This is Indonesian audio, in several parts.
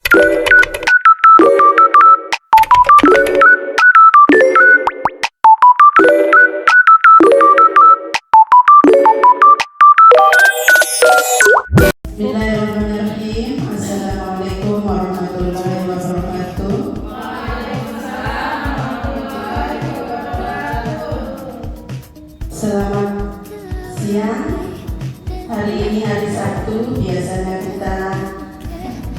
Bismillahirrahmanirrahim. Assalamualaikum warahmatullahi wabarakatuh. Selamat siang. Hari ini hari Sabtu. Biasanya kita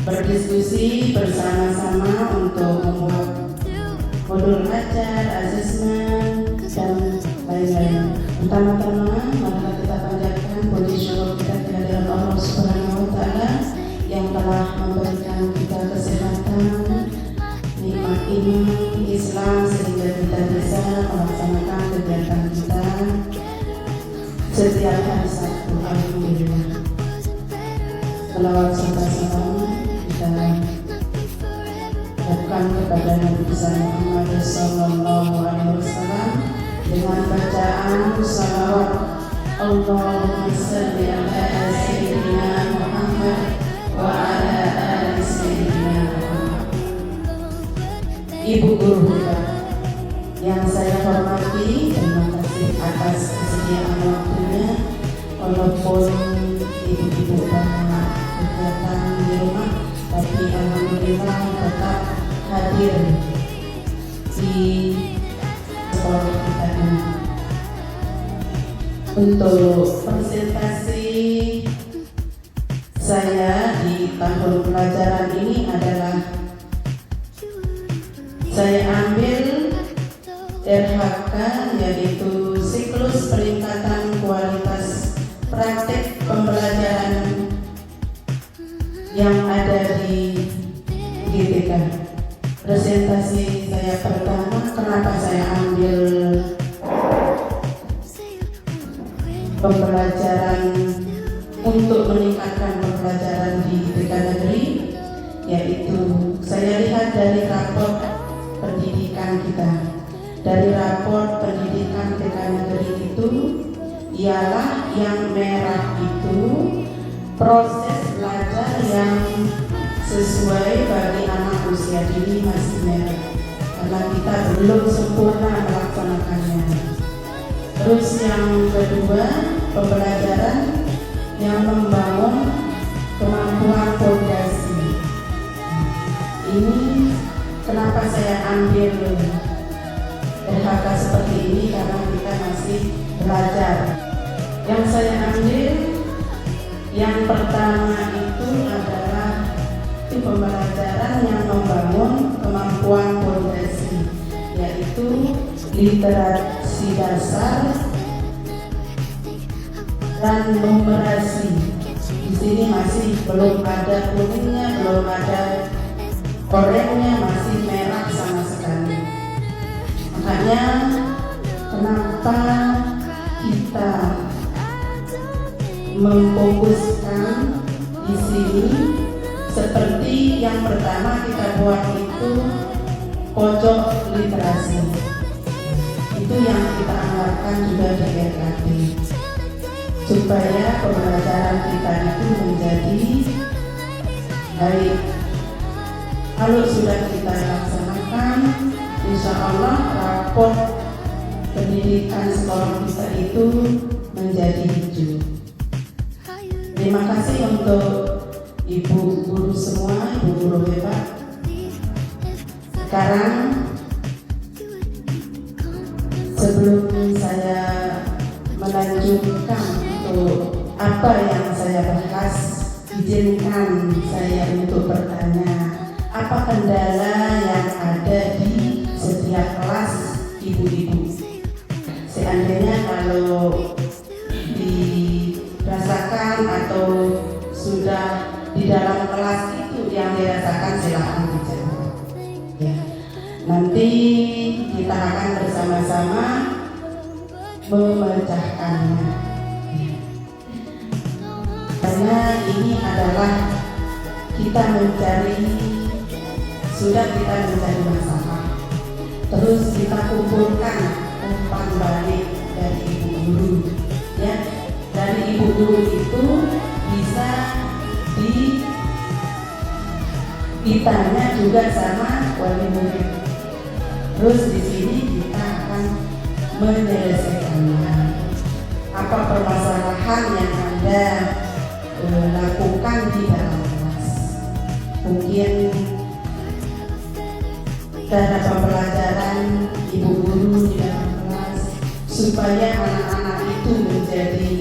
berdiskusi bersama-sama untuk membuat modul ajar, asesmen, dan lain-lain. Pertama-tama, mari kita panjatkan puji syukur kita kehadirat Allah Subhanahu wa Ta'ala yang telah memberikan kita kesehatan, nikmat iman, Islam, sehingga kita bisa melaksanakan kegiatan kita setiap hari Sabtu. Alhamdulillah. Selawat serta salam kita lakukan kepada Nabi besar Muhammad Sallallahu Alaihi Wasallam dengan bacaan salawat Allahumma salli ala sayyidina Muhammad wa ala ali sayyidina Muhammad. Ibu guru kita yang saya hormati, terima kasih atas kesediaan waktunya. Walaupun ibu-ibu banyak kegiatan di rumah, tapi alhamdulillah tetap hadir di sekolah kita ini. Untuk presentasi saya di tahun pelajaran ini adalah saya ambil RHK, yaitu siklus peningkatan kualitas praktik pembelajaran yang ada di GTK. Presentasi saya pertama, kenapa saya ambil pembelajaran untuk meningkatkan pembelajaran di GTK negeri, yaitu saya lihat dari raport pendidikan kita. Dari raport pendidikan TK negeri itu ialah yang merah itu proses belajar yang sesuai bagi anak usia dini masih merah, karena kita belum sempurna melaksanakannya. Terus yang kedua, pembelajaran yang membangun kemampuan fondasi. Ini kenapa saya ambil RHK seperti ini, karena kita masih belajar. Yang saya ambil yang pertama itu adalah pembelajaran yang membangun kemampuan fondasi, yaitu literasi dasar dan numerasi. Di sini masih belum ada kuningnya, belum ada oranye, masih merah sama sekali. Makanya kenapa kita memfokuskan di sini, seperti yang pertama kita buat itu pojok literasi. Itu yang kita anggarkan juga di RKT, supaya pembelajaran kita itu menjadi baik. Kalau sudah kita laksanakan, insya Allah raport pendidikan sekolah kita itu menjadi hijau. Terima kasih untuk ibu guru semua, ibu guru hebat. Sekarang sebelum saya melanjutkan untuk apa yang saya bahas, izinkan saya untuk bertanya, apa kendala yang ada di setiap kelas ibu-ibu? Seandainya kalau dirasakan atau sudah di dalam kelas itu yang dirasakan, silakan dijawab. Ya. Nanti kita akan bersama-sama memecahkannya. Ya. Karena ini adalah kita sudah kita mencari masalah, terus kita kumpulkan umpan balik dari ibu guru. Ya, dari ibu guru itu bisa Kitanya juga sama wali murid. Terus di sini kita akan menyelesaikannya. Apa permasalahan yang Anda lakukan di dalam kelas? Mungkin cara pembelajaran ibu guru di dalam kelas supaya anak-anak itu menjadi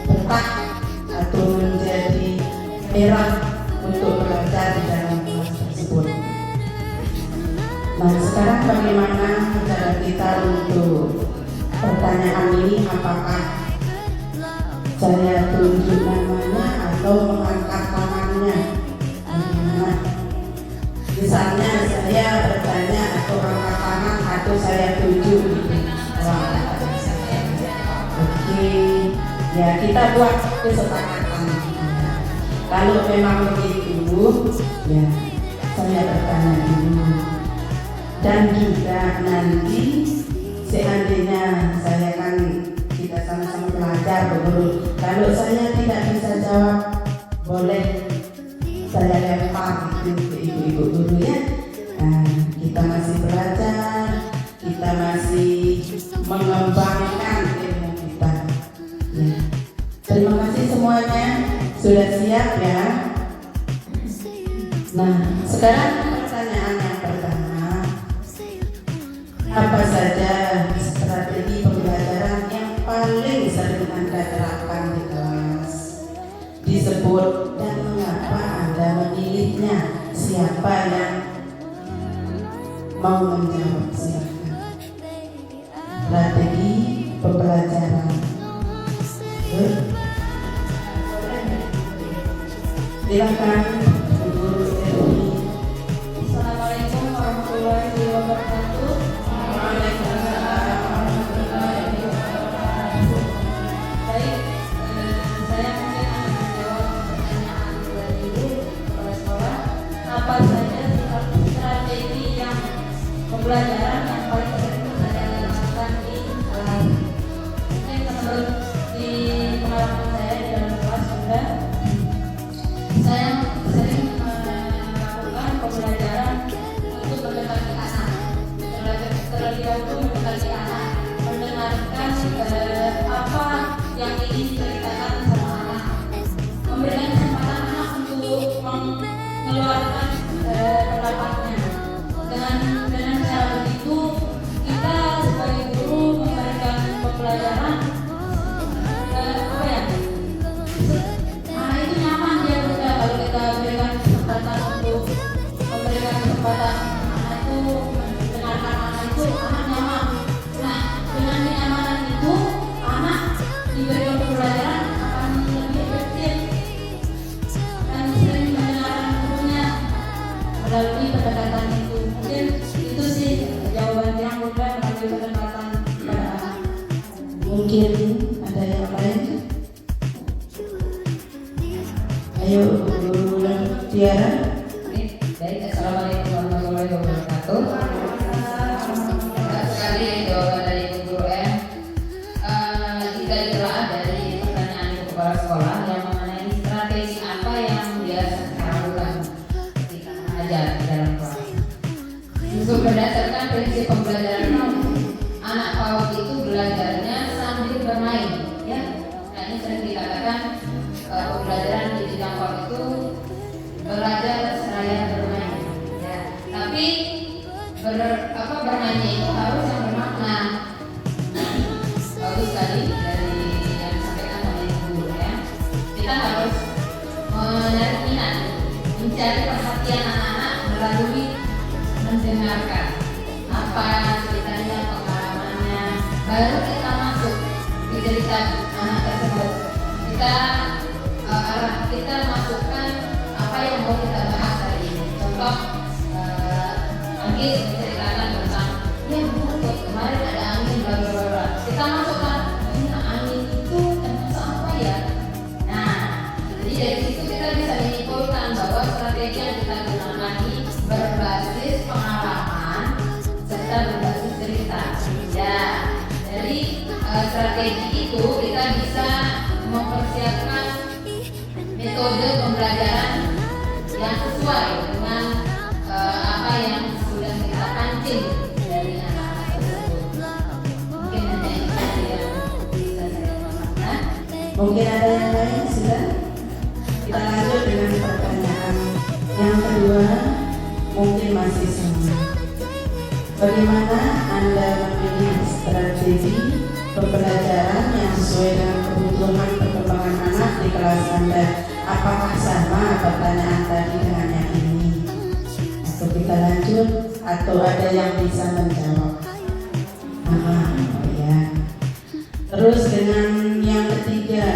betah atau menjadi merah untuk belajar di dalam kelas tersebut. Nah, sekarang bagaimana cara kita untuk pertanyaan ini? Apakah saya tunjuk namanya atau mengangkat tangannya? Nah, misalnya saya bertanya atau angkat tangan atau saya tunjuk. Oke, ya kita buat kesepakatan. Kalau memang begitu, ya saya bertanya dulu. Dan juga nanti seandainya saya kan kita sama-sama belajar guru. Kalau saya tidak bisa jawab, boleh saya lempar ke ibu-ibu guru ya. Nah, kita masih belajar, kita masih mengembangkan ilmu kita. Ya. Terima kasih semuanya, sudah siap ya. Nah, sekarang pertanyaan yang pertama, apa saja strategi pembelajaran yang paling sering Anda terapkan di kelas? Disebut dan mengapa Anda memilihnya? Siapa yang mau menjawab? Silakan. Strategi pembelajaran. Silakan. Assalamualaikum warahmatullahi wabarakatuh. Baik, saya mungkin akan menjawab pertanyaan dari Ibu kepala sekolah. Apa saja strategi yang pembelajaran yang paling sering saya lakukan di kelas? Mungkin menurut di pengalaman saya di dalam kelas juga, saya sering melakukan pembelajaran untuk mendekati anak. Terlebih dahulu mendekati anak, mendengarkan apa yang ingin diceritakan sama anak, memberikan kesempatan anak untuk mengeluarkan pendapatnya. Dengan cara begitu kita sebagai guru memberikan pembelajaran apa ya? Anak itu nyaman dia juga kalau kita berikan kesempatan untuk memberikan kesempatan anak itu mendengarkan anak itu, anak nyaman. Nah, dengan kenyamanan itu anak diberikan pembelajaran akan lebih efektif dan sering mendengarkan gurunya melalui pendekatan itu. Mungkin itu sih jawaban yang mudah melalui pendekatan pada anak. Mungkin ada yang lain? Ayo, guru Tiara. Baik, assalamualaikum warahmatullahi wabarakatuh. Banyak sekali jawaban dari Ibu Guru M. Jika ditelaah dari pertanyaan Ibu Kepala Sekolah yang mengenai strategi apa yang biasa kita lakukan ketika mengajar di dalam kelas. Untuk berdasarkan prinsip pembelajaran anak PAUD itu belajarnya sambil bermain, ya. Nah, ini sering dikatakan pembelajaran di jenjang PAUD itu belajar seraya bermain, ya. Tapi bermainnya itu harus yang bermakna. Bagus sekali dari yang disampaikan oleh Ibu Guru, ya. Kita harus menarik minat, mencari perhatian anak-anak melalui mendengarkan apa ceritanya, pengalamannya, baru kita masuk di cerita anak tersebut. Kita masukkan apa yang mau kita bahas hari ini. Contoh, Anggis menceritakan tentang kemarin ada angin bla bla bla. Kita masukkan angin itu termasuk apa ya? Nah, jadi dari situ kita bisa menyimpulkan bahwa strategi yang kita gunakan ini berbasis pengalaman serta berbasis cerita. Ya, dari strategi itu kita bisa mempersiapkan metode pembelajaran yang sesuai dengan apa yang sudah kita pancing dari anak-anak tersebut. Mungkin hanya itu saja yang bisa saya tambahkan. Mungkin ada yang lain, sudah? Kita lanjut dengan pertanyaan yang kedua, mungkin masih sama. Bagaimana Anda memilih strategi pembelajaran yang sesuai dengan kebutuhan perkembangan anak di kelas Anda? Apakah sama pertanyaan tadi dengan yang ini? Atau kita lanjut, atau ada yang bisa menjawab? Ya. Terus dengan yang ketiga,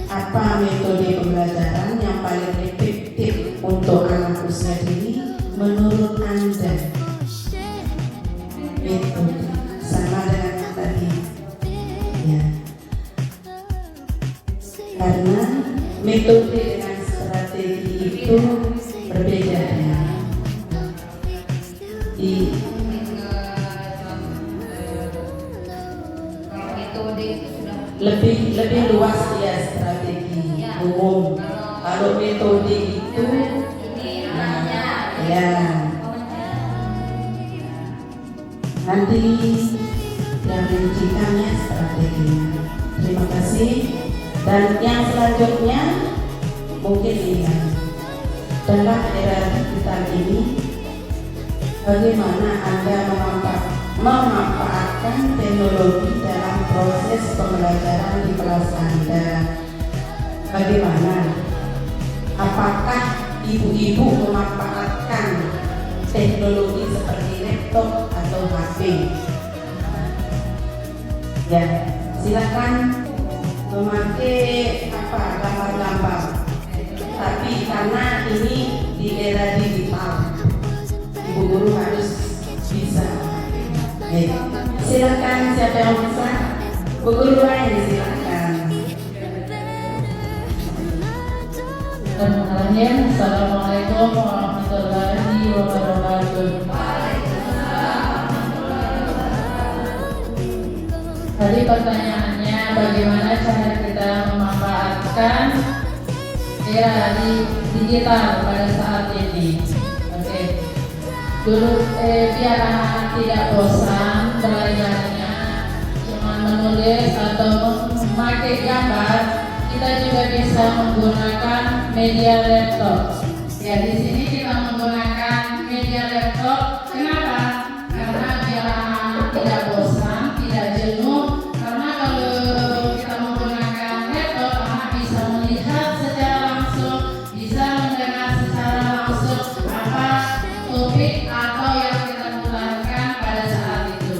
apa metode pembelajaran yang paling efektif untuk anak usia dini menurut Anda? Metode sama dengan yang tadi, ya. Karena metode dengan strategi itu berbeda, ya. Kalau metode itu sudah Lebih luas ya strategi umum. Kalau metode itu, ini namanya ya. Nanti yang rincikannya strateginya. Terima kasih. Dan yang selanjutnya mungkin ini, dalam era digital ini, bagaimana Anda memanfaatkan teknologi dalam proses pembelajaran di kelas Anda? Bagaimana? Apakah ibu-ibu memanfaatkan teknologi seperti laptop atau HP? Ya, silakan memakai gambar-gambar. Tapi karena ini di era digital, ibu guru harus bisa. Silakan, siapa yang bisa? Bu guru lain silakan. Assalamualaikum warahmatullahi wabarakatuh. Tadi pertanyaannya bagaimana cara kita memanfaatkan era digital pada saat ini. Oke. Dulu biar anak tidak bosan belajarnya cuma menulis atau memakai gambar, kita juga bisa menggunakan media laptop. Ya, di sini kita menggunakan media laptop. Kenapa? Karena biar anak tidak bosan, tidak jenuh. Karena kalau kita menggunakan laptop, anak bisa melihat secara langsung, bisa mendengar secara langsung apa topik atau yang kita putarkan pada saat itu.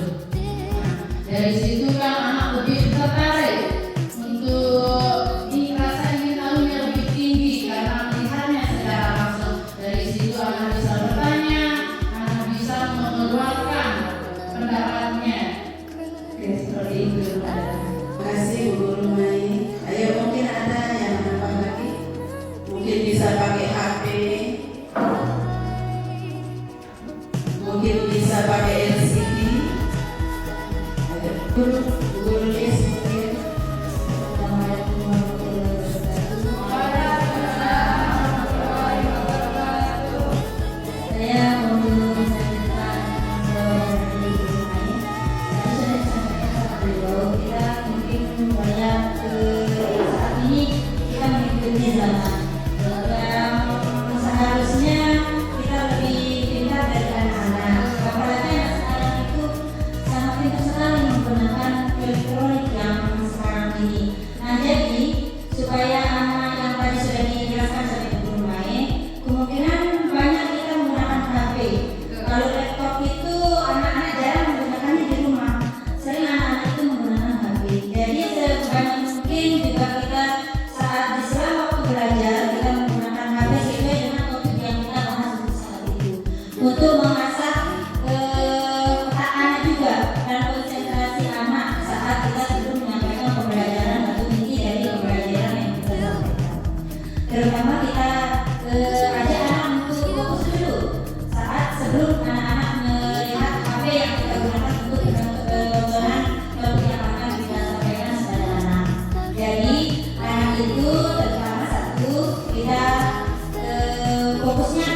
Dari situ kan anak lebih tertarik untuk rasa ingin tahunya lebih tinggi karena melihatnya secara langsung. Dari situ anak bisa bertanya, anak bisa mengeluarkan pendapatnya. Oke, seperti itu. Terima kasih Bu Guru Mai. Ayo, mungkin ada yang menambah lagi. Mungkin bisa pakai HP, mungkin bisa pakai LCD. Ayo, Bu Guru Lis, mungkin. Assalamualaikum warahmatullahi wabarakatuh. Saya mau menyampaikan dari Ibu Mai. Tadi sudah disampaikan sama beliau, kita mungkin banyak saat ini kita mengikuti zaman yang seharusnya kita lebih pintar dari anak-anak. Apalagi anak sekarang itu sangat pintar sekali menggunakan elektronik yang sekarang ini. Nah, jadi supaya anak yang tadi sudah dijelaskan oleh Ibu Mai, kemungkinan banyak kita menggunakan HP. Kalau laptop itu anak-anak jarang menggunakannya di rumah. Sering anak-anak itu menggunakan HP. Jadi sebanyak mungkin juga kita saat di sela waktu belajar kita menggunakan HP sesuai dengan topik yang kita bahas di saat itu. Untuk mengasah otak anak juga dan konsentrasi anak saat kita sebelum menyampaikan pembelajaran atau inti dari pembelajaran yang kita sampaikan. Terutama kita ajak anak untuk fokus dulu saat sebelum anak-anak melihat HP yang kita gunakan untuk tontonan topik yang akan kita sampaikan kepada anak. Jadi anak itu terutama satu kita fokusnya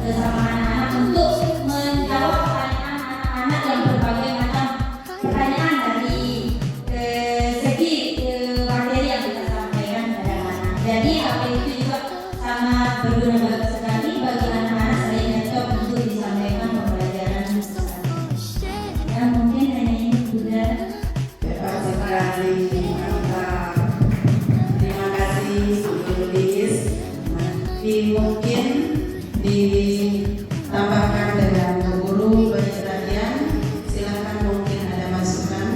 bersama anak-anak untuk menjawab pertanyaan anak-anak yang berbagai macam pertanyaan dari segi materi yang kita sampaikan pada anak. Jadi HP itu juga sangat berguna sekali bagi anak-anak selain laptop untuk disampaikan pembelajaran. Ya mungkin hanya ini sudah. Hebat sekali, mantap. Terima kasih Bu Lilis. Mungkin ditambahkan dengan Bu Guru bagi perhatian. Silakan mungkin ada masukan.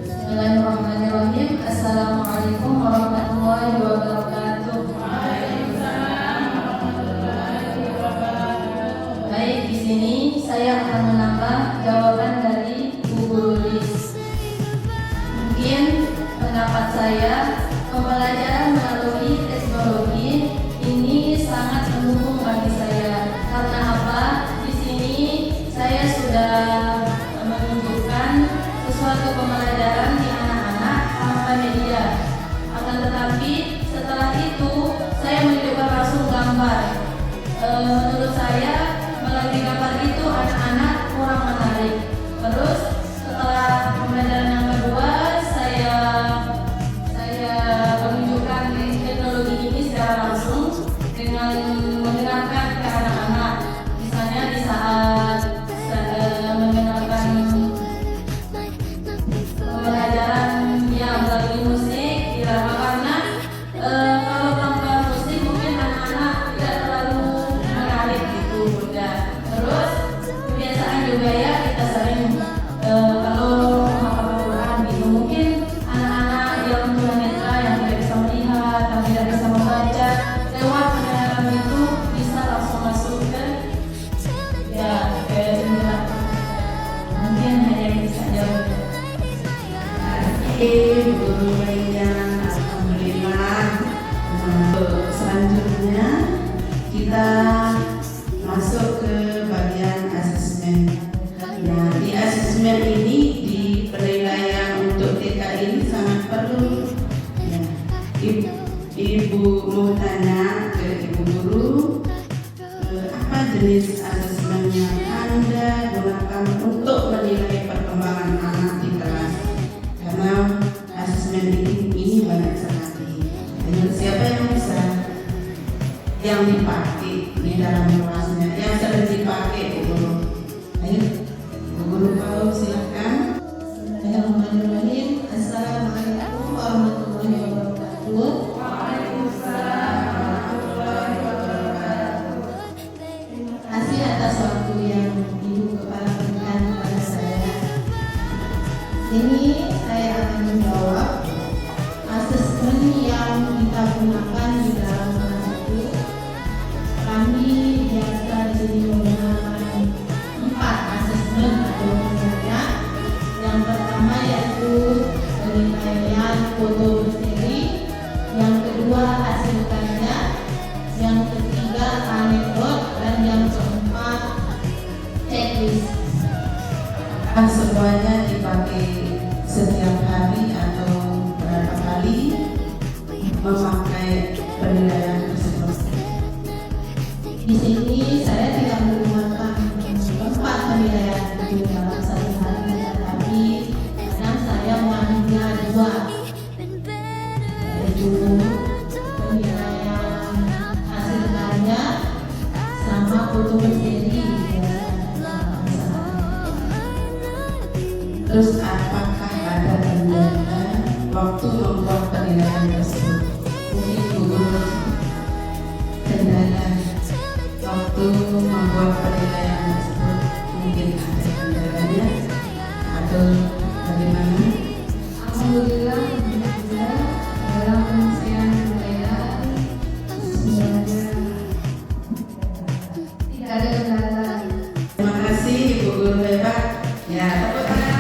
Bismillahirrahmanirrahim. Assalamualaikum warahmatullahi wabarakatuh. Baik, di sini saya akan menambah jawaban dari Bu Guru Lilis. Mungkin pendapat saya, pembelajaran melalui teknologi ini sangat mendukung bagi saya. Karena apa? Di sini saya sudah menunjukkan sesuatu pembelajaran di anak-anak tanpa media. Akan tetapi setelah itu saya menunjukkan langsung gambar. Menurut saya melalui gambar itu anak-anak kurang menarik. Terus setelah pembelajaran yang kedua saya menunjukkan teknologi ini secara langsung dengan mendengarkan ke anak-anak. Misalnya di saat mendengarkan pembelajaran yang melalui musik dirama, karena kalau tanpa musik mungkin anak-anak tidak terlalu menarik gitu udah. Terus kebiasaan juga ya kita sering kalau menghafal Quran gitu, mungkin anak-anak yang tunanetra yang tidak bisa melihat, yang tidak bisa membaca, lewat pendengaran itu bisa langsung masuk ke internet. Mungkin hanya itu saja. Guru lainnya, alhamdulillah. Selanjutnya kita masuk ke bagian asesmen. Nah, di asesmen ini di penilaian untuk TK ini sangat perlu. Ya, Ibu mau tanya ke Ibu Guru, apa jenis asesmen yang Anda gunakan untuk menilai perkembangan anak di kelas? Karena asesmen ini banyak sekali. Dan siapa yang bisa yang dipakai di dalam kelasnya, yang sering dipakai Bu Guru? Ayo, Bu Guru kalau silakan. Bismillahirrahmanirrahim. Assalamualaikum warahmatullahi wabarakatuh. Terima kasih atas waktu yang Ibu Kepala berikan kepada saya. Ini saya akan menjawab asesmen yang kita gunakan di dalam kelas itu. Kami biasa di sini menggunakan 4 asesmen atau penilaian. Yang pertama yaitu penilaian foto berseri, yang kedua hasil karya, yang ketiga anekdot, dan yang keempat checklist. Semuanya dipakai setiap hari atau berapa kali memakai penilaian tersebut? Di sini saya tidak menggunakan 4 penilaian itu dalam satu hari, tetapi kadang saya mengambilnya 2, yaitu penilaian hasil karya sama foto berseri. Terus apakah ada kendala waktu membuat penilaian tersebut? Mungkin Bu Guru, kendala waktu membuat penilaian tersebut mungkin ada kendalanya atau bagaimana? Alhamdulillah dalam penyelesaian penilaian semuanya tidak ada kendala. Terima kasih Ibu Guru hebat. Ya, tepuk tangan.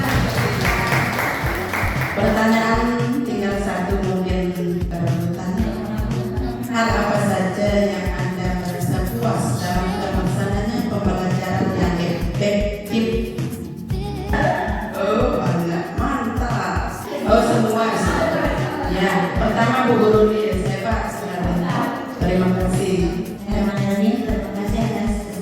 Pertanyaan tinggal satu mungkin berebutan. Hal apa saja yang Anda merasa puas dalam terlaksananya pembelajaran yang efektif? Oh, banyak, mantap. Oh, semua. Ya, pertama Bu Guru Lilis hebat sekali. Terima kasih. Terima kasih atas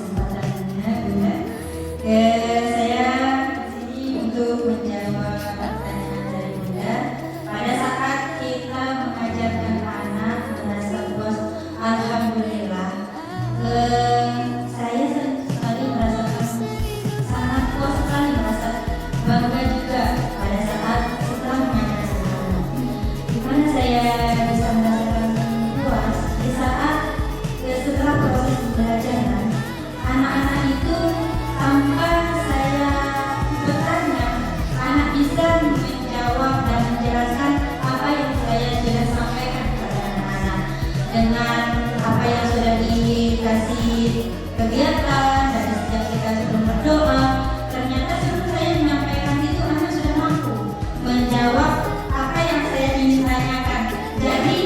kegiatan, dari sejak kita sebelum berdoa, ternyata sebelum saya menyampaikan itu anak sudah mampu menjawab apa yang saya ingin tanyakan. Jadi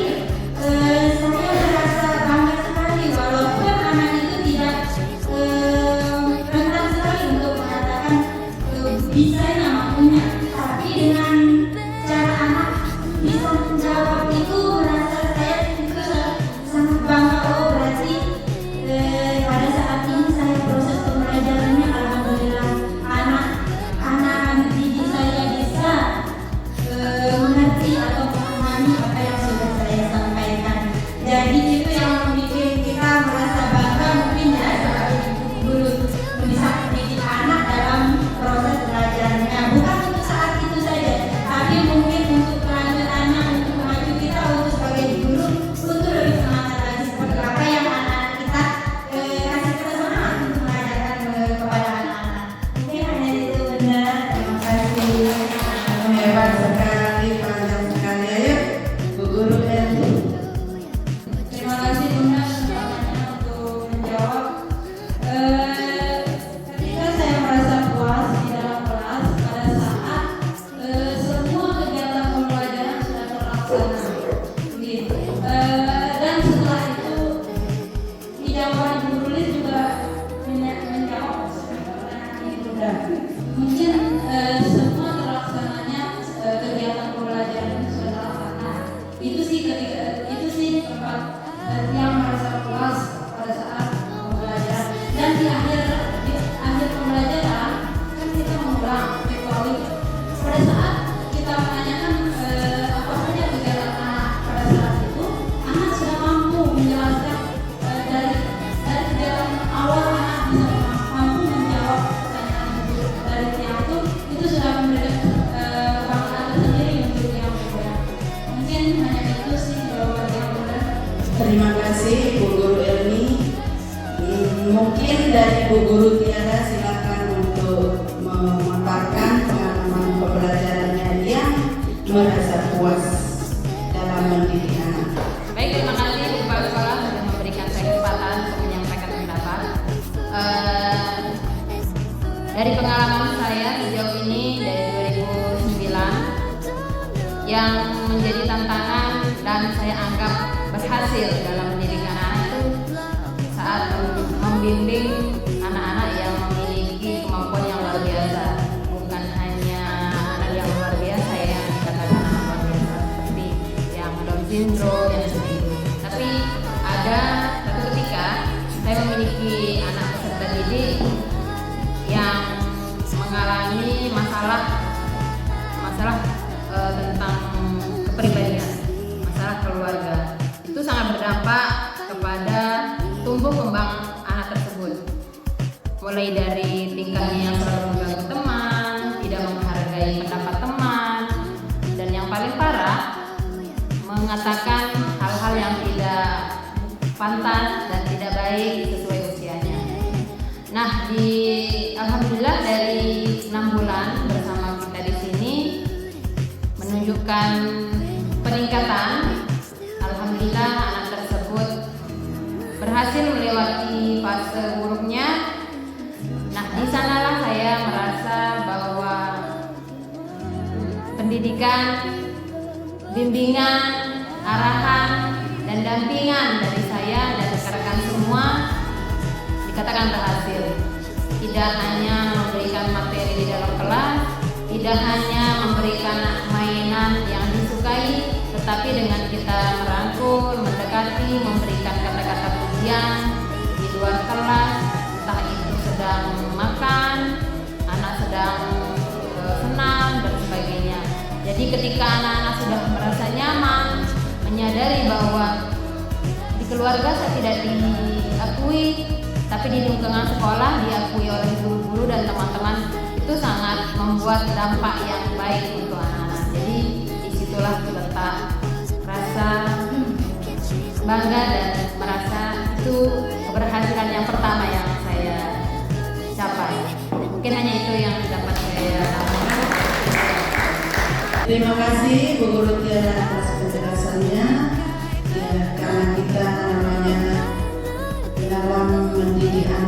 saya merasa bangga sekali walaupun anak itu tidak rentan sekali untuk mengatakan bisa mampunya, tapi dengan cara anak bisa menjawab itu merasa saya itu sangat bangga. Oh berarti pada saat ini saya proses pembelajarannya alhamdulillah anak-anak didik saya bisa mengerti atau memahami apa yang sudah saya sampaikan. Jadi itu yang membuat kita merasa bangga mungkin ya sebagai guru bisa mendidik anak dalam proses belajarnya. Bukan untuk saat itu saja, tapi mungkin untuk kelanjutannya, untuk maju kita untuk sebagai guru untuk lebih semangat lagi seperti apa yang anak-anak kita kasih kita semangat untuk mengajarkan kepada anak-anak. Mungkin hanya itu Bunda. Terima kasih. Hebat sekali, panjang sekali. Ayo, Bu Guru Erni. Terima kasih Bunda kesempatannya untuk menjawab. Ketika saya merasa puas di dalam kelas pada saat semua kegiatan pembelajaran sudah terlaksana, gitu. Dan setelah itu hijaban Ibu Rulis juga menjawab pertanyaan ini Bunda. Mungkin semua terlaksananya kegiatan pembelajaran itu sudah terlaksana. Itu sih tempat yang merasa puas pada saat pembelajaran. Dan di akhir pembelajaran kan kita mengulang kecuali pada saat kita menanyakan apa saja kegiatan anak pada saat itu, anak sudah mampu menjelaskan dari kegiatan awal anak bisa mampu menjawab pertanyaan dari tiap itu sudah memberikan kebanggaan tersendiri untuk yang muda. Mungkin hanya itu sih jawaban yang mudah. Terima kasih Bu Guru Erni. Mungkin dari Bu Guru Tiara silakan untuk memaparkan pengalaman pembelajarannya yang merasa puas dalam mendidik anak. Baik, terima kasih Bapak Kepala sudah memberikan saya kesempatan untuk menyampaikan pendapat. Dari pengalaman saya sejauh ini dari 2009 yang menjadi tantangan dan saya anggap berhasil dalam mendidik anak-anak itu saat membimbing anak-anak yang memiliki kemampuan yang luar biasa. Bukan hanya anak yang luar biasa yang dikatakan anak luar biasa seperti yang Down syndrome yang seperti itu. Tapi ada satu ketika saya memiliki anak peserta didik yang mengalami masalah tentang kepribadian, masalah keluarga. Itu sangat berdampak kepada tumbuh kembang anak tersebut. Mulai dari tingkahnya yang selalu mengganggu teman, tidak menghargai pendapat teman, dan yang paling parah mengatakan hal-hal yang tidak pantas dan tidak baik sesuai usianya. Nah, alhamdulillah dari 6 bulan bersama kita di sini menunjukkan peningkatan. Alhamdulillah anak tersebut berhasil melewati fase buruknya. Nah, di sanalah saya merasa bahwa pendidikan, bimbingan, arahan, dan dampingan dari saya dan rekan-rekan semua dikatakan berhasil. Tidak hanya memberikan materi di dalam kelas, tidak hanya memberikan mainan yang disukai, tetapi dengan kita merangkul, mendekati, memberikan kata-kata pujian di luar kelas, entah itu sedang makan, anak sedang senang dan sebagainya. Jadi ketika anak-anak sudah merasa nyaman, menyadari bahwa di keluarga saya tidak diakui, tapi di lingkungan sekolah diakui oleh guru-guru dan teman-teman, itu sangat membuat dampak yang baik untuk anak-anak. Jadi disitulah letak rasa bangga dan merasa itu keberhasilan yang pertama yang saya capai. Mungkin hanya itu yang dapat saya sampaikan. Terima kasih Bu Guru Tiara atas penjelasannya. Ya, karena kita namanya dalam mendidik anak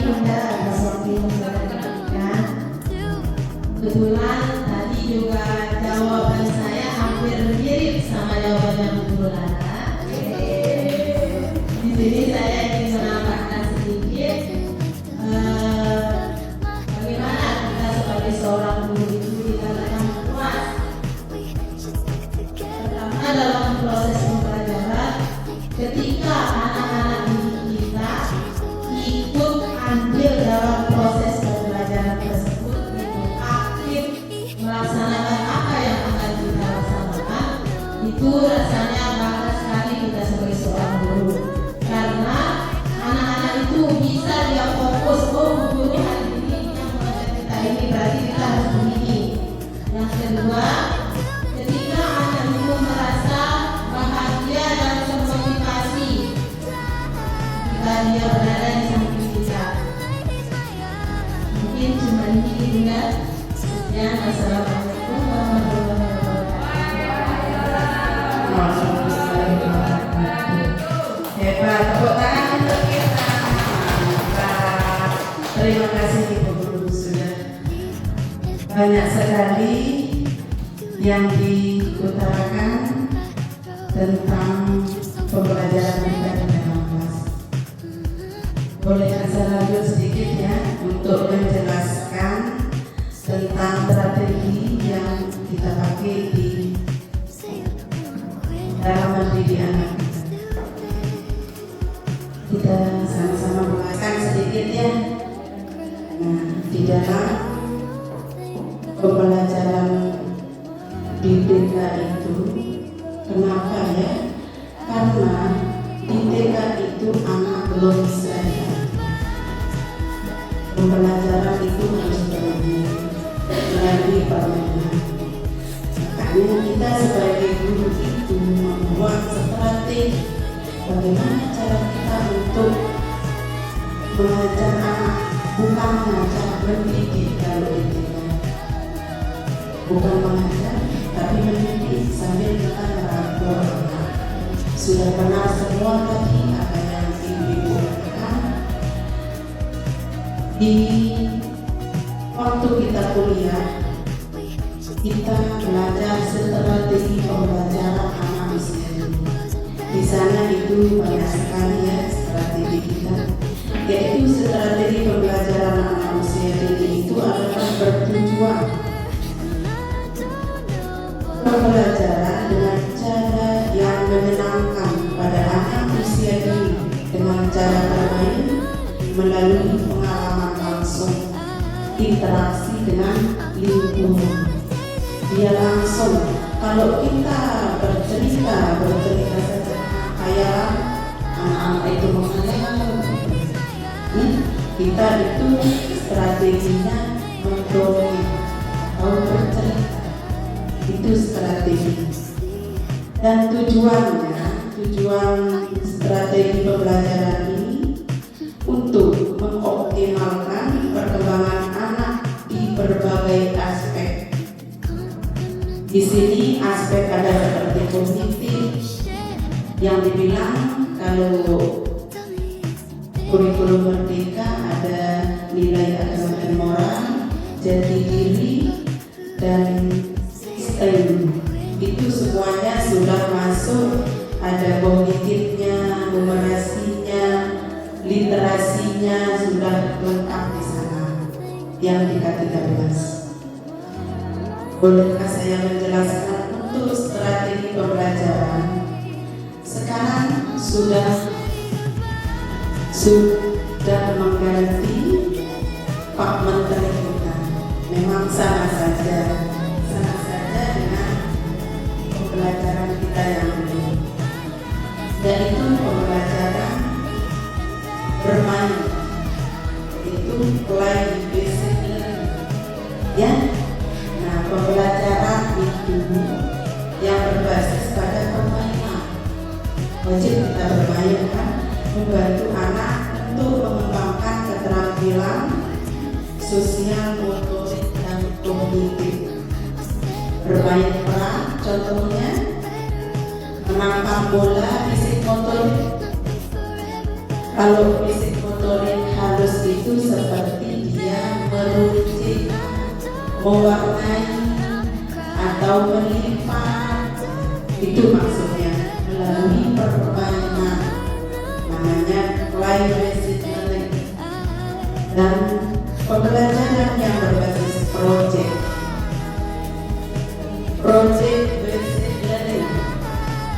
Bunda atas waktu yang sudah diberikan. Kebetulan tadi juga jawaban saya hampir mirip sama jawabannya Bu Lala. Di sini saya ingin menambahkan sedikit bagaimana kita sebagai seorang guru itu dikatakan puas. Pertama dalam proses pembelajaran, ketika anak-anak didik kita ikut andil dalam proses pembelajaran tersebut, ikut aktif melaksanakan apa yang akan kita laksanakan, itu rasanya bangga sekali kita sebagai seorang guru. Karena anak-anak itu bisa dia fokus, oh guru hari ini yang mengajar kita ini berarti kita harus begini. Yang kedua, ketika anak itu merasa bahagia dan termotivasi jika dia berada di samping kita. Mungkin cuma ini Bunda. Ya, assalamualaikum warahmatullahi wabarakatuh. Hebat, tepuk tangan untuk kita. Mantap. Terima kasih Ibu Guru, sudah banyak sekali yang diutarakan tentang pembelajaran kita di dalam kelas. Boleh saya lanjut sedikit ya untuk menjelaskan tentang strategi yang kita pakai di dalam mendidik anak kita. Kita sama-sama menjelaskan sedikit ya. Nah, di dalam pembelajaran di TK itu, kenapa ya? Karena di TK itu anak belum bisa ya. Pembelajaran itu harus bermain melalui permainan. Makanya kita sebagai guru itu membuat strategi bagaimana cara kita untuk mengajar anak, bukan mengajar, mendidik kalau itu. Bukan mengajar, tapi mendidik sambil kita merangkul anak. Sudah kenal semua tadi apa yang Ibu katakan. Di waktu kita kuliah, kita belajar strategi pembelajaran anak usia dini. Di sana itu banyak sekali ya strategi kita, yaitu strategi pembelajaran anak usia dini itu adalah bertujuan pembelajaran dengan cara yang menyenangkan pada anak usia dini dengan cara bermain melalui pengalaman langsung, interaksi dengan lingkungan. Dia langsung, kalau kita bercerita saja kayak anak-anak itu menghayal, kita itu strateginya mendongeng atau bercerita, itu strategi. Dan tujuan strategi pembelajaran ini untuk mengoptimalkan perkembangan anak di berbagai aspek. Di sini aspek ada seperti kognitif yang dibilang kalau kurikulum merdeka ada nilai agama dan moral, jati diri dan STEM. Itu semuanya sudah masuk, ada kognitifnya, numerasinya, literasinya sudah lengkap di sana yang di K13. Bolehkah saya menjelaskan untuk strategi pembelajaran? Sekarang sudah mengganti Pak Menteri kita. Memang sama saja dengan pembelajaran kita yang dulu, yaitu pembelajaran bermain, itu play basic learning ya. Nah, pembelajaran itu yang berbasis pada permainan, wajib kita bermain kan, membantu anak untuk mengembangkan keterampilan sosial, motorik dan kognitif. Bermain peran contohnya menangkap bola, fisik motorik. Kalau fisik motorik halus halus itu seperti dia meruncing, mewarnai, atau melipat. Itu maksudnya melalui permainan, namanya play basic learning. Dan pembelajaran yang berbasis project basic learning.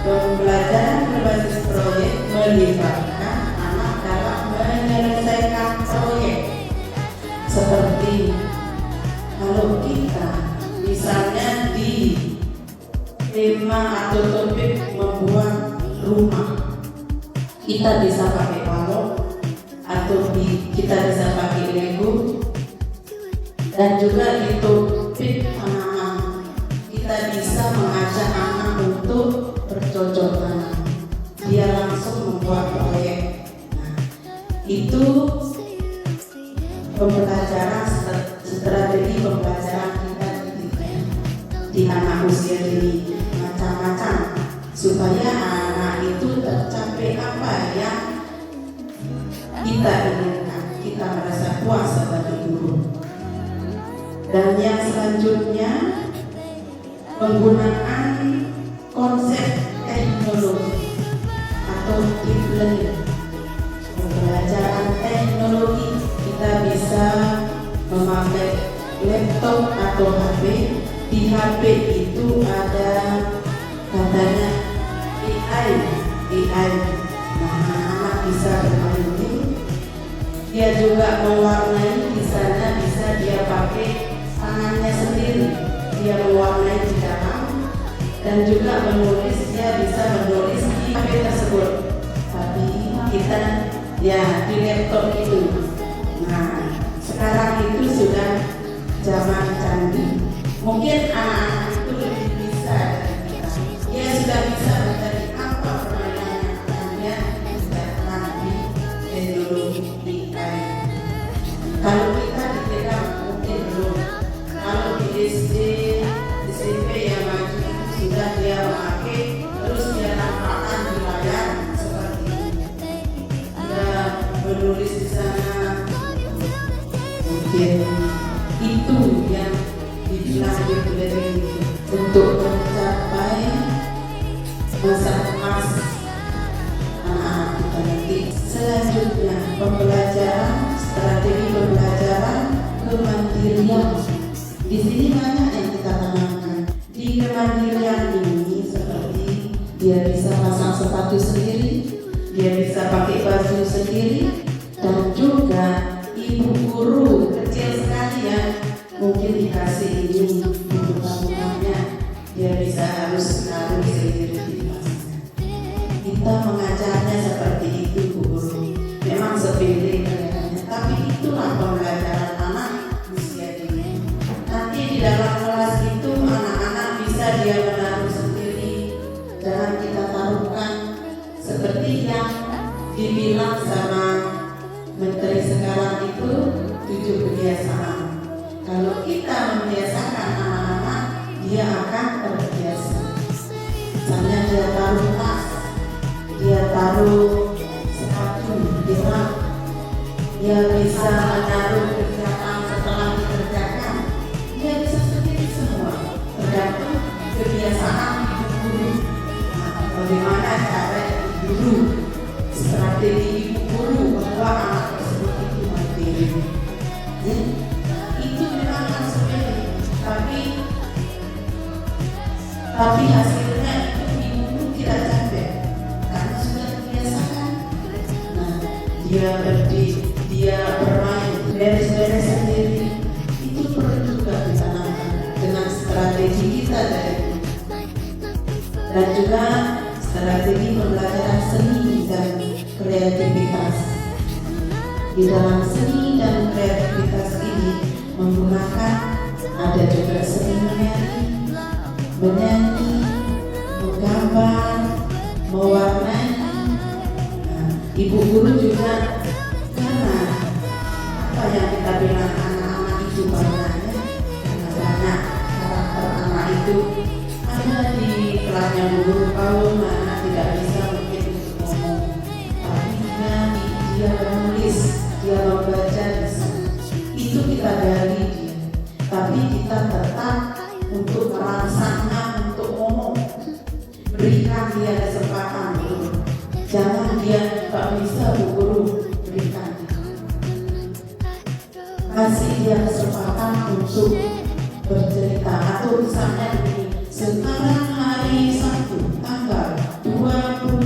Pembelajaran berbasis proyek melibatkan anak dalam menyelesaikan proyek. Seperti kalau kita misalnya di tema atau topik membuat rumah, kita bisa pakai balok atau kita bisa pakai Lego. Dan juga di topik anak-anak, kita bisa mengajak anak untuk bercocok tanam. Dia langsung membuat proyek. Nah, itu pembelajaran, strategi pembelajaran kita di anak usia dini macam-macam, supaya anak itu tercapai apa yang kita inginkan, kita merasa puas sebagai guru. Dan yang selanjutnya, penggunaan konsep teknologi atau deep learning. Pembelajaran teknologi, kita bisa memakai laptop atau HP. Di HP itu ada katanya AI. Nah, anak-anak bisa bermain game. Dia juga mewarnai, di sana bisa dia pakai tangannya sendiri, dia mewarnai di dalam, dan juga menulis, dia bisa menulis di HP tersebut. Tapi kita ya di laptop itu. Nah, sekarang itu sudah zaman canggih. Mungkin anak-anak itu lebih bisa dari kita. Dia sudah bisa mencari apa permainannya, dan dia sudah mengerti teknologi AI. Kalau kita di TK mungkin belum. Kalau di SD, SMP yang maju sudah dia memakai, terus dia nampakkan di layar seperti ini. Dia menulis di sana. Mungkin itu yang dibilang deep learning untuk mencapai masa emas anak-anak kita nanti. Selanjutnya, strategi pembelajaran kemandirian. Di sini banyak yang kita tanamkan. Di kemandirian ini seperti dia bisa pasang sepatu sendiri, dia bisa pakai baju sendiri, dan juga ibu guru kecil sekali ya, mungkin dikasih ini buku tabungannya, dia bisa harus naruh sendiri di kelasnya. Kita mengajarnya seperti itu, Bu Guru. Memang sepele kelihatannya, tapi itulah pembelajaran anak usia dini. Nanti di dalam kelas itu anak-anak bisa dia menaruh sendiri, jangan kita taruhkan seperti yang dibilang sama Menteri sekarang itu 7 kebiasaan. Kalau kita membiasakan anak-anak, dia akan terbiasa. Misalnya dia taruh tas, dia taruh sepatu di rak, dia bisa menaruh kerjaan setelah dikerjakan, dia bisa sendiri semua, tergantung kebiasaan ibu guru. Nah, bagaimana cara ibu guru, strategi ibu guru membuat anak tersebut itu mandiri. Itu memang yang sepele, tapi hasilnya itu ibu guru tidak capek karena sudah terbiasakan. Nah, dia bermain beres-beres sendiri, itu perlu juga ditanamkan dengan strategi kita dari ini. Dan juga strategi pembelajaran seni dan kreativitas. Di dalam seni dan kreativitas ini menggunakan, ada juga seni menyanyi, menggambar, mewarnai. Nah, ibu guru juga, karena apa yang kita bilang anak-anak itu banyaknya, karena banyak karakter anak itu ada di kelasnya guru. Kalau anak tidak bisa mungkin untuk ngomong, tapi dia menulis, dia membaca, itu kita gali dia, tapi kita tetap untuk merangsangnya untuk ngomong, berikan dia kesempatan dulu. Jangan dia tak bisa Bu Guru, berikan kasih dia kesempatan untuk bercerita. Atau misalnya begini, sekarang hari Sabtu tanggal 22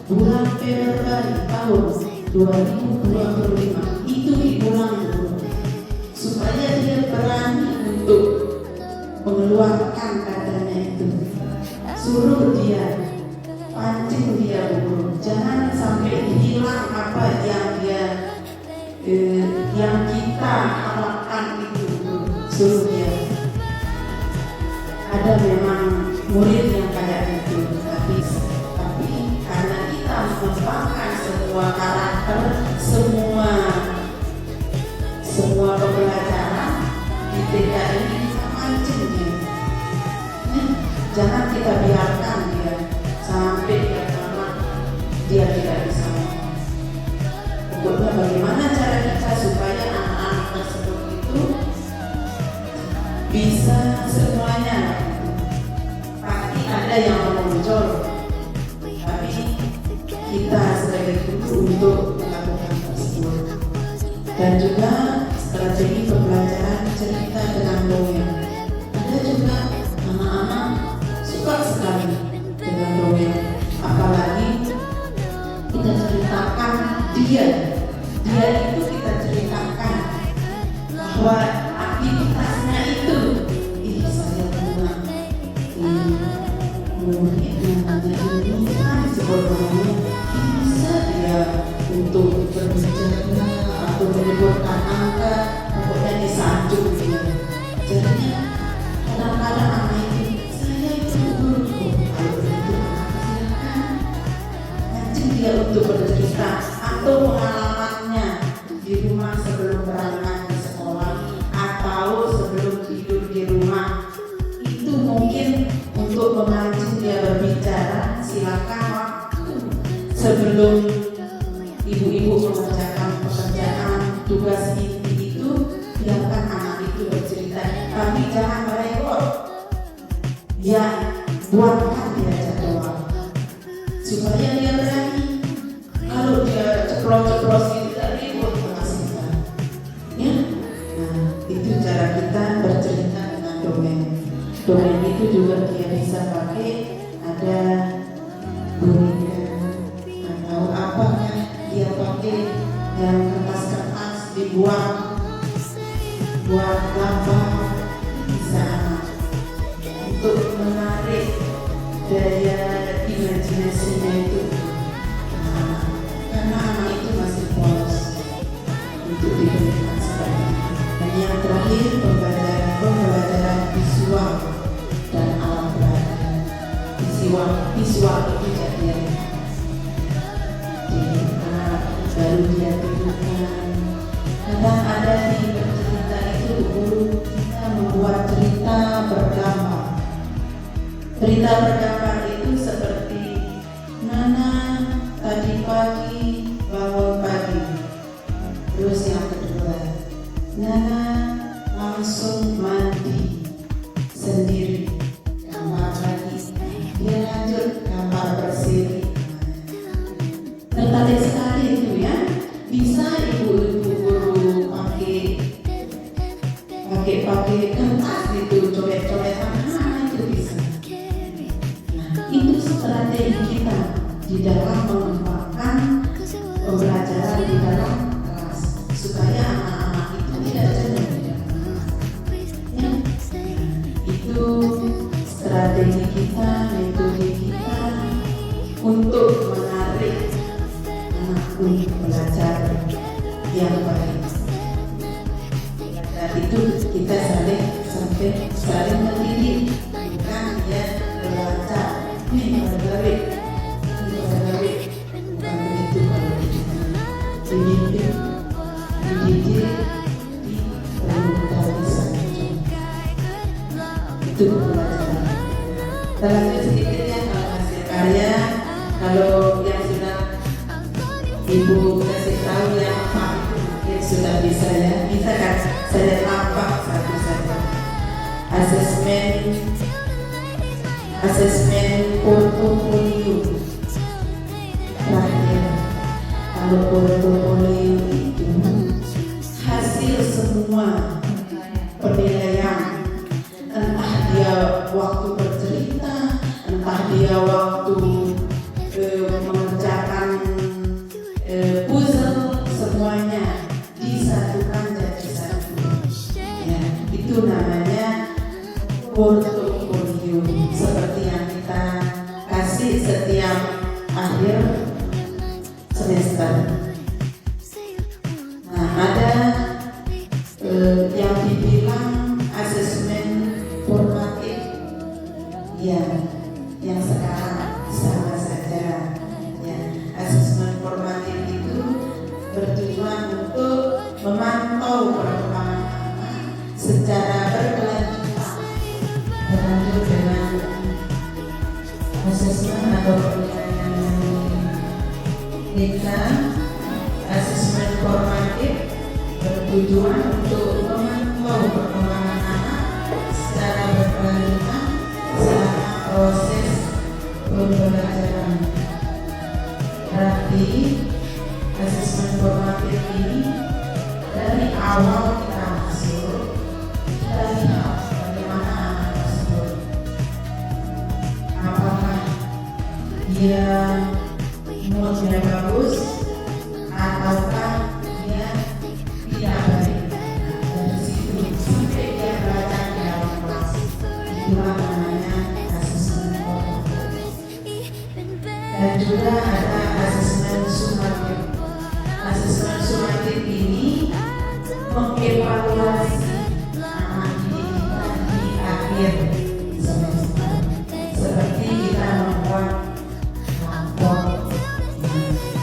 bulan Februari tahun 2025, itu diulang dulu supaya dia berani untuk mengeluarkan katanya itu. Suruh dia, pancing dia Bu, jangan sampai hilang apa yang dia yang kita harapkan itu. Suruh dia. Ada memang murid yang kayak itu, tapi karena kita mengembangkan semua karakter, semua pembelajaran di TK ini, kita pancing dia. Jangan kita biarkan dia sampai dia tamat, dia tidak bisa. Pokoknya bagaimana cara kita supaya anak-anak tersebut itu bisa semuanya. Pasti ada yang menonjol, tapi kita sebagai guru untuk melakukan tersebut. Dan juga strategi pembelajaran cerita dengan dongeng. Ada juga anak-anak suka sekali dengan dongeng, apalagi kita ceritakan dia itu kita ceritakan bahwa aktivitasnya itu, saya punya murid yang ada ini kan sebetulnya bisa dia untuk berbicara atau menyebutkan angka, pokoknya disanjung dia. Jadinya kadang-kadang anak itu, saya itu guru, kalau begitu silakan ngancing dia untuk bercerita atau pengalamannya di rumah sebelum berangkat ke sekolah atau sebelum tidur di rumah. Itu mungkin untuk memancing dia berbicara. Silakan waktu sebelum ibu-ibu mengerjakan pekerjaan tugas inti itu, biarkan anak itu bercerita, tapi jangan merepot. Ya, buatkan dia jadwal supaya dia berani. Kalau dia ceplos-ceplos tidak ribut menghasilkan. Ya, nah itu cara kita bercerita dengan dongeng. Dongeng itu juga dia bisa pakai, ada boneka atau apa kan dia pakai yang kertas-kertas dibuat buat gambar, bisa untuk menarik daya imajinasinya itu. Karena anak itu masih polos untuk diberikan seperti itu. Dan yang terakhir, pembelajaran visual dan alat peraga. Visual itu jadi anak baru dia tunjukkan. Kadang ada di cerita itu guru kita membuat cerita bergambar. Cerita bergambar itu seperti Nana tadi pagi bangun pagi. Terus yang kedua, Nana langsung mandi sendiri. Gambar lagi. Dia lanjut gambar bersih. Tertarik sekali itu ya. Bisa ibu-ibu guru pakai kertas itu, coret-coretan itu bisa. Nah, itu strategi kita di dalam mengembangkan pembelajaran di dalam kelas supaya anak-anak itu tidak jenuh. Ya, itu strategi kita, metode kita untuk menarik anak untuk belajar yang baik. Dan itu kita saling mendidik, bukan dia belajar ini berbalik, bukan begitu. Kalau dididik perlu kita bisa itu pembelajaran. Kita lanjut sedikit ya kalau hasil karya. Kalau yang sudah ibu kasih tahu ya apa itu asesmen portofolio. Terakhir, kalau portofolio itu hasil semua penilaian, entah dia waktu bercerita, entah dia waktu mengerjakan puzzle, semuanya disatukan jadi satu. Ya, itu namanya portofolio, seperti yang kita kasih setiap akhir semester. Nah, ada yang dibilang asesmen formatif, ya, yang sekarang sama saja. Ya, asesmen formatif itu bertujuan untuk memantau perkembangan anak secara berkelanjutan, berlanjut dengan asesmen atau penilaian yang asesmen formatif bertujuan untuk memantau perkembangan anak secara berkelanjutan selama proses pembelajaran. Berarti asesmen formatif ini dari awal kita masuk, kita lihat bagaimana anak tersebut, apakah dia moodnya bagus ataukah dia tidak baik. Dari situ sampai dia belajar di dalam kelas, itulah namanya asesmen formatif. Dan juga ada asesmen sumatif. Asesmen sumatif ini mengevaluasi anak didik kita di akhir semester, seperti kita membuat rapor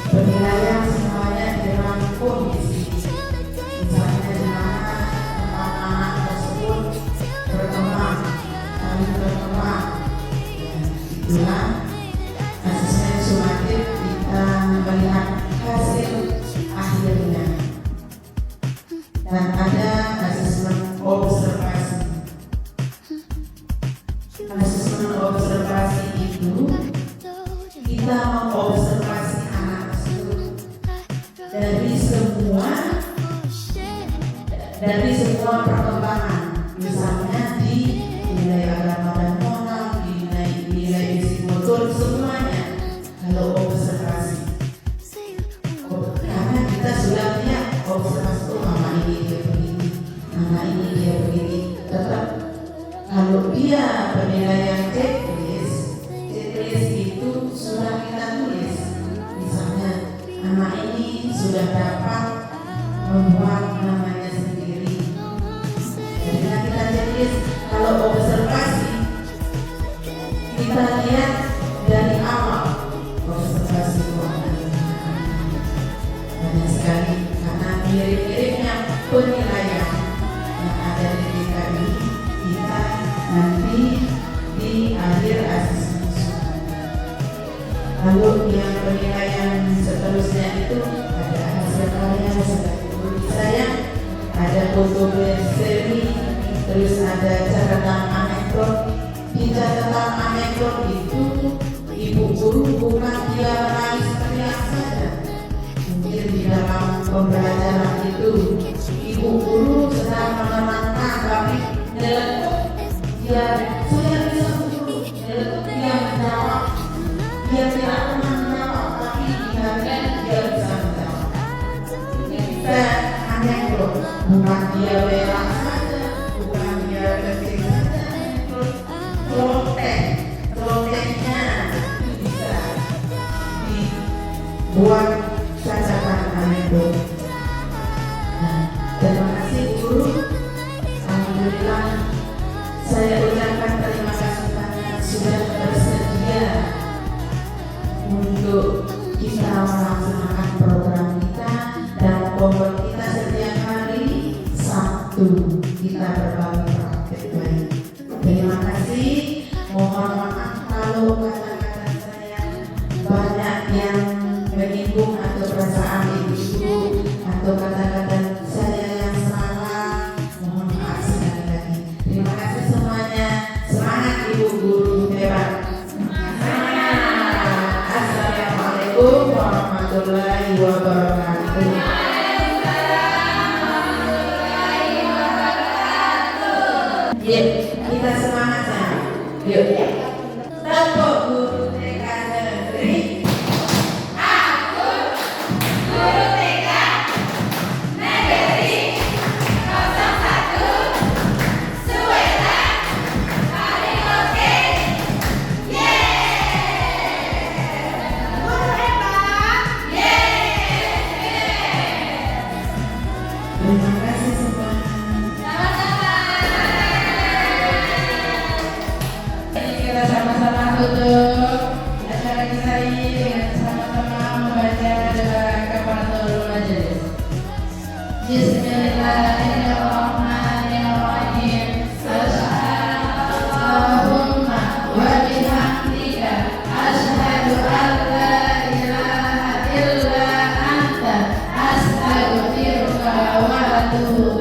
penilaian, semuanya dirangkum di sini. Misalnya di mana anak tersebut berkembang, saling berkembang. Itulah asesmen sumatif, kita melihat hasil akhirnya. Dan ada asesmen observasi. Asesmen observasi itu kita mengobservasi anak tersebut dari semua perkembangan, misalnya di nilai agama dan moral, di nilai fisik motor, semuanya. Kalau observasi, karena kita sudah lihat observasi, oh mama ini dia begini, mama ini dia begini. Tetap kalau dia penilaian checklist itu sudah kita tulis. Misalnya anak ini sudah dapat membuat namanya sendiri. Jadi kita checklist. Kalau observasi, kita lihat dari awal observasi banyak sekali, karena mirip-miripnya penilaian yang ada di kita ini, kita nanti di akhir asesmen. Lalu yang penilaian seterusnya itu ada hasil karya seperti tulisan, ada foto berseri, terus ada catatan anekdot. Di catatan anekdot itu ibu guru bukan dia menangis teriak saja. Mungkin di dalam pembelajaran itu ibu guru sedang menenangkan, tapi nyeletuk dia, saya bisa guru, nyeletuk dia menjawab. Dia tidak pernah menjawab, tapi di hatinya dia bisa menjawab. Kita anekdot, bukan dia berak saja, bukan dia kecil saja, anekdot. Celotehnya itu bisa dibuat catatan anekdot. Nah, terima kasih guru. Alhamdulillah, saya ucapkan terima kasih banyak sudah bersedia untuk kita melaksanakan program kita dan pokok kita setiap hari Sabtu kita berbagi praktek baik. Terima kasih. Mohon maaf kalau kata-kata saya banyak yang menyinggung atau perasaan ibu-ibu Terima kasih semua. Kita sama-sama tutup acara kita ini dengan sama-sama membaca doa kafaratul majelis. Bismillahirrahmanirrahim. Allahumma wa bihamdika asyhadu an la ilaha illa anta astaghfiruka wa atubu